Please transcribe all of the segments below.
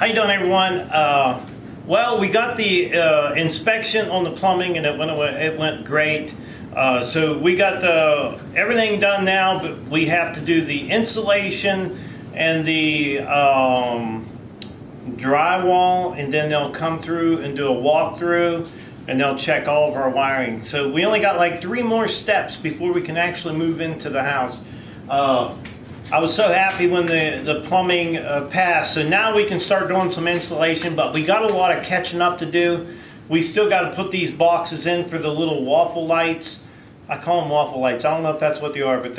How you doing, everyone? Well, we got the inspection on the plumbing, and it went great. So we got everything done now, but we have to do the insulation and the drywall, and then they'll come through and do a walkthrough, and they'll check all of our wiring. So we only got like 3 more steps before we can actually move into the house. I was so happy when the plumbing passed. So now we can start doing some insulation, but we got a lot of catching up to do. We still got to put these boxes in for the little waffle lights. I call them waffle lights. I don't know if that's what they are, but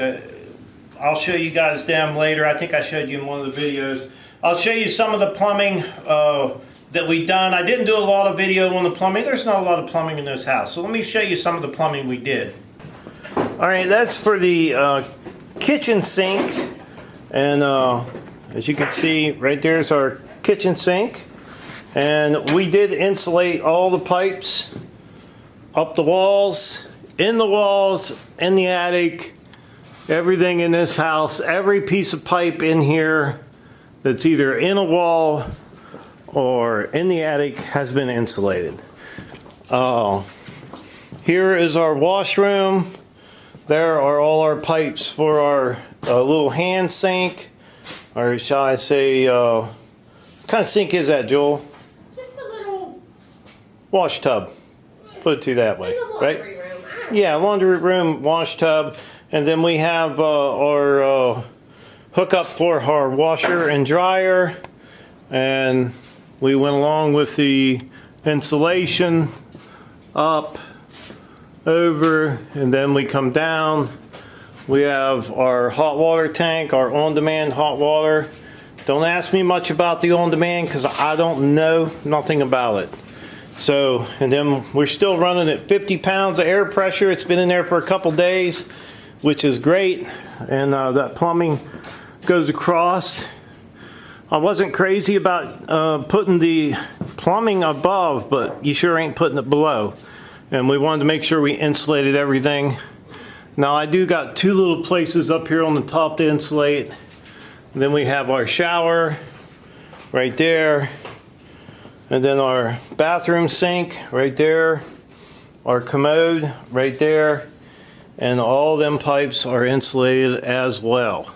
I'll show you guys them later. I think I showed you in one of the videos. I'll show you some of the plumbing that we done. I didn't do a lot of video on the plumbing. There's not a lot of plumbing in this house. So let me show you some of the plumbing we did. All right, that's for the kitchen sink. And as you can see, right there's our kitchen sink. And we did insulate all the pipes up the walls, in the attic, everything in this house. Every piece of pipe in here that's either in a wall or in the attic has been insulated. Here is our washroom. There are all our pipes for our little hand sink, or shall I say, what kind of sink is that, Joel? Just a little wash tub. Put it to you that way, in the laundry right? room. Yeah, laundry room, wash tub, and then we have our hookup for our washer and dryer, and we went along with the insulation up, over, and then we come down. We have our hot water tank, our on-demand hot water. Don't ask me much about the on-demand because I don't know nothing about it. So, and then we're still running at 50 pounds of air pressure. It's been in there for a couple days, which is great. And that plumbing goes across. I wasn't crazy about putting the plumbing above, but you sure ain't putting it below. And we wanted to make sure we insulated everything. Now I do got 2 little places up here on the top to insulate. And then we have our shower right there. And then our bathroom sink right there. Our commode right there. And all them pipes are insulated as well.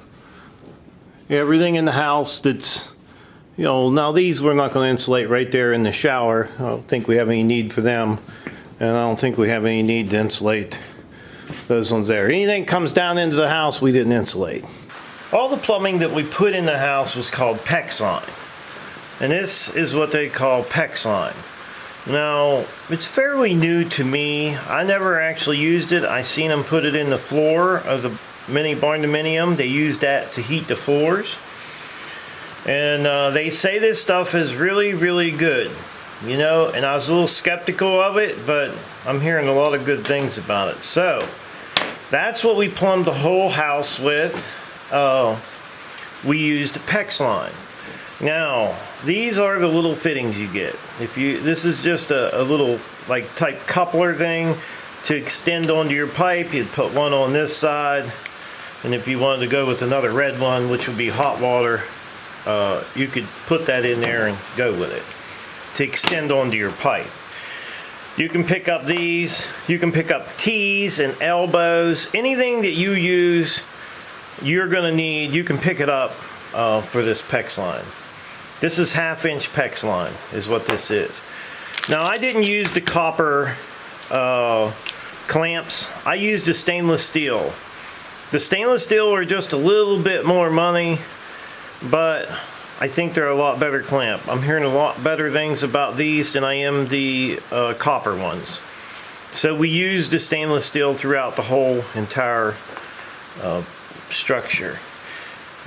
Everything in the house that's, you know, now these we're not going to insulate right there in the shower. I don't think we have any need for them. And I don't think we have any need to insulate those ones there. Anything comes down into the house, we didn't insulate. All the plumbing that we put in the house was called PEX line. And this is what they call PEX line. Now, it's fairly new to me. I never actually used it. I seen them put it in the floor of the Mini Barndominium. They use that to heat the floors. And they say this stuff is really, really good. You know, and I was a little skeptical of it, but I'm hearing a lot of good things about it. So, that's what we plumbed the whole house with. We used a PEX line. Now, these are the little fittings you get. This is just a little like type coupler thing to extend onto your pipe. You'd put one on this side, and if you wanted to go with another red one, which would be hot water, you could put that in there and go with it to extend onto your pipe. You can pick up these, you can pick up T's and elbows, anything that you use, you're gonna need, you can pick it up for this PEX line. This is 1/2-inch PEX line, is what this is. Now I didn't use the copper clamps, I used the stainless steel. The stainless steel are just a little bit more money, but I think they're a lot better clamp. I'm hearing a lot better things about these than I am the copper ones. So we used the stainless steel throughout the whole entire structure.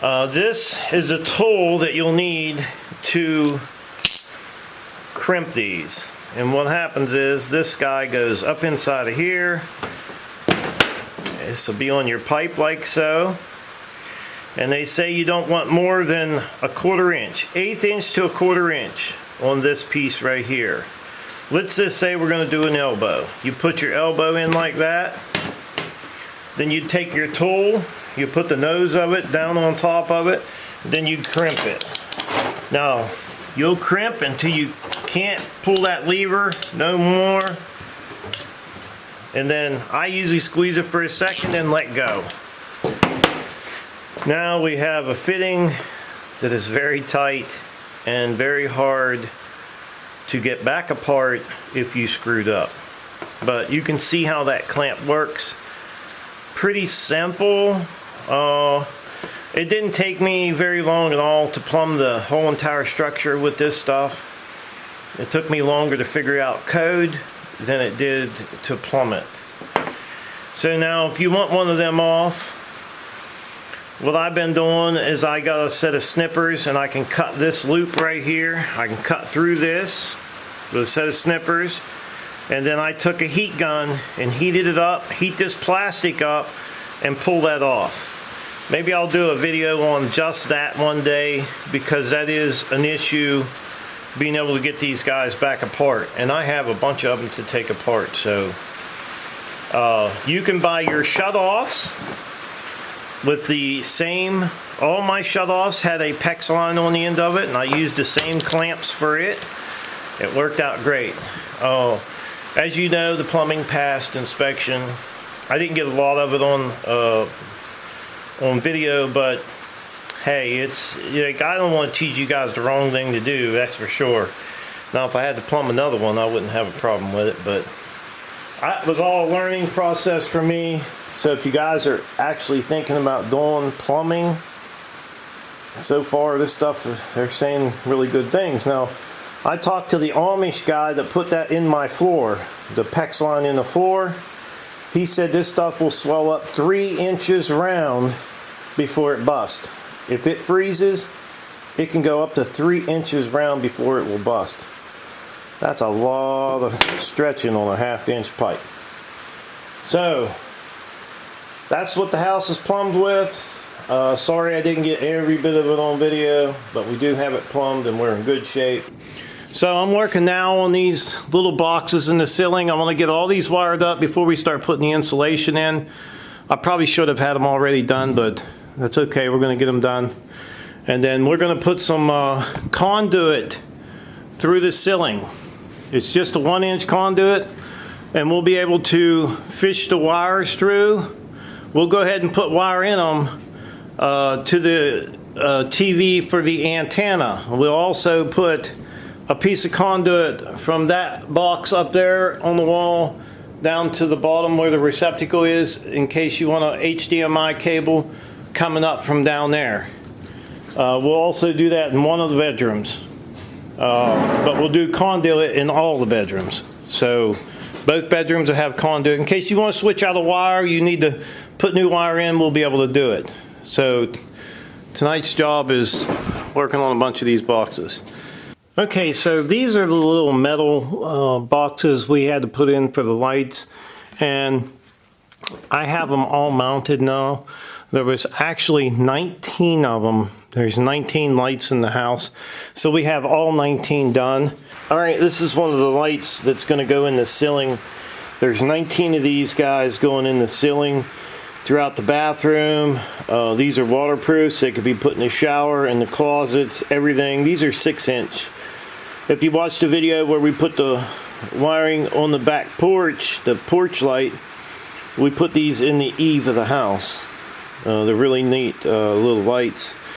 This is a tool that you'll need to crimp these. And what happens is this guy goes up inside of here. This will be on your pipe like so. And they say you don't want more than 1/4 inch, 1/8 inch to 1/4 inch on this piece right here. Let's just say we're going to do an elbow. You put your elbow in like that. Then you take your tool, you put the nose of it down on top of it, then you crimp it. Now, you'll crimp until you can't pull that lever no more. And then I usually squeeze it for a second and let go. Now we have a fitting that is very tight and very hard to get back apart if you screwed up. But you can see how that clamp works. Pretty simple. It didn't take me very long at all to plumb the whole entire structure with this stuff. It took me longer to figure out code than it did to plumb it. So now if you want one of them off, what I've been doing is I got a set of snippers and I can cut this loop right here. I can cut through this with a set of snippers, and then I took a heat gun and heated it up, heat this plastic up, and pull that off. Maybe I'll do a video on just that one day, because that is an issue, being able to get these guys back apart. And I have a bunch of them to take apart. So you can buy your shutoffs with the same, all my shutoffs had a PEX line on the end of it, and I used the same clamps for it. It worked out great. As you know, the plumbing passed inspection. I didn't get a lot of it on video, but hey, it's like, I don't want to teach you guys the wrong thing to do, that's for sure. Now if I had to plumb another one, I wouldn't have a problem with it, but it was all a learning process for me. So if you guys are actually thinking about doing plumbing, so far this stuff, they're saying really good things. Now I talked to the Amish guy that put that in my floor, the PEX line in the floor. He said this stuff will swell up 3 inches round before it busts. If it freezes, it can go up to 3 inches round before it will bust. That's a lot of stretching on a 1/2 inch pipe. So that's what the house is plumbed with. Sorry I didn't get every bit of it on video, but we do have it plumbed and we're in good shape. So I'm working now on these little boxes in the ceiling. I want to get all these wired up before we start putting the insulation in. I probably should have had them already done, but that's okay. We're going to get them done. And then we're going to put some conduit through the ceiling. It's just a 1-inch conduit, and we'll be able to fish the wires through. We'll go ahead and put wire in them to the TV for the antenna. We'll also put a piece of conduit from that box up there on the wall down to the bottom where the receptacle is, in case you want a HDMI cable coming up from down there. We'll also do that in one of the bedrooms, but we'll do conduit in all the bedrooms. So both bedrooms will have conduit. In case you want to switch out a wire, you need to put new wire in, we'll be able to do it. So tonight's job is working on a bunch of these boxes. Okay, so these are the little metal boxes we had to put in for the lights, and I have them all mounted now. There was actually 19 of them. There's 19 lights in the house, so we have all 19 done. All right, this is one of the lights that's going to go in the ceiling. There's 19 of these guys going in the ceiling throughout the bathroom. These are waterproof, so they could be put in the shower, in the closets, everything. These are 6-inch. If you watched the video where we put the wiring on the back porch, the porch light, we put these in the eave of the house. They're really neat little lights.